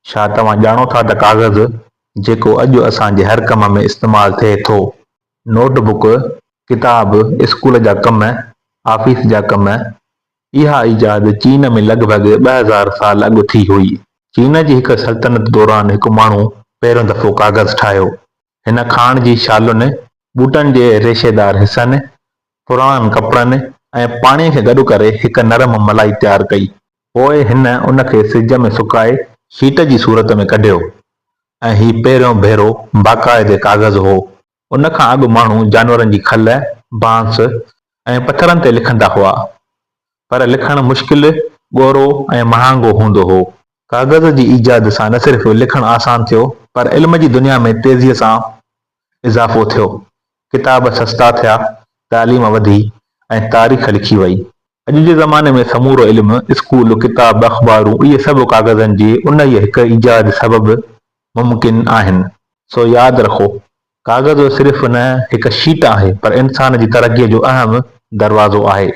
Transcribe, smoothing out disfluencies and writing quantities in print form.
छा तव्हां ॼाणो था त कागज़ जेको अॼु असांजे हर कम में इस्तेमालु थिए थो, नोटबुक, किताब, स्कूल जा कम, ऑफिस जा कम, इहा ईजाद चीन में लॻभॻि 2000 साल अॻु थी हुई। चीन जी हिक सल्तनत दौरान हिकु माण्हू पहिरियों दफ़ो कागज़ ठाहियो। हिन खाण जी शालुनि, ॿूटनि जे रेशेदार हिसनि, पुराणनि कपिड़नि ऐं पाणीअ खे गॾु करे हिक नरम मलाई तयारु कई। पोइ हिन उन खे सिज में सुकाए शीट जी सूरत में कढियो ऐं हीउ पहिरियों भेरो बाक़ाइदे कागज़ हो। उन खां अॻु माण्हू जानवरनि जी खल, बांस ऐं पथरनि ते लिखंदा हुआ, पर लिखणु मुश्किल, ॻोरो ऐं महांगो हूंदो हो। कागज़ जी ईजाद सां न सिर्फ़ लिखणु आसान थियो, पर इल्म जी दुनिया में तेज़ीअ सां इज़ाफ़ो थियो। किताब सस्ता थिया, तालीम वधी ऐं तारीख़ लिखी वई। अॼु जे ज़माने में समूरो इल्मु, स्कूल, किताब, अख़बारूं, इहे सभु कागज़नि जी उन ई हिक ईजाद सबबु मुमकिन आहिनि। सो यादि रखो, कागज़ सिर्फ़ न हिक शीट आहे, पर इंसान जी तरक़ीअ जो अहम दरवाज़ो आहे।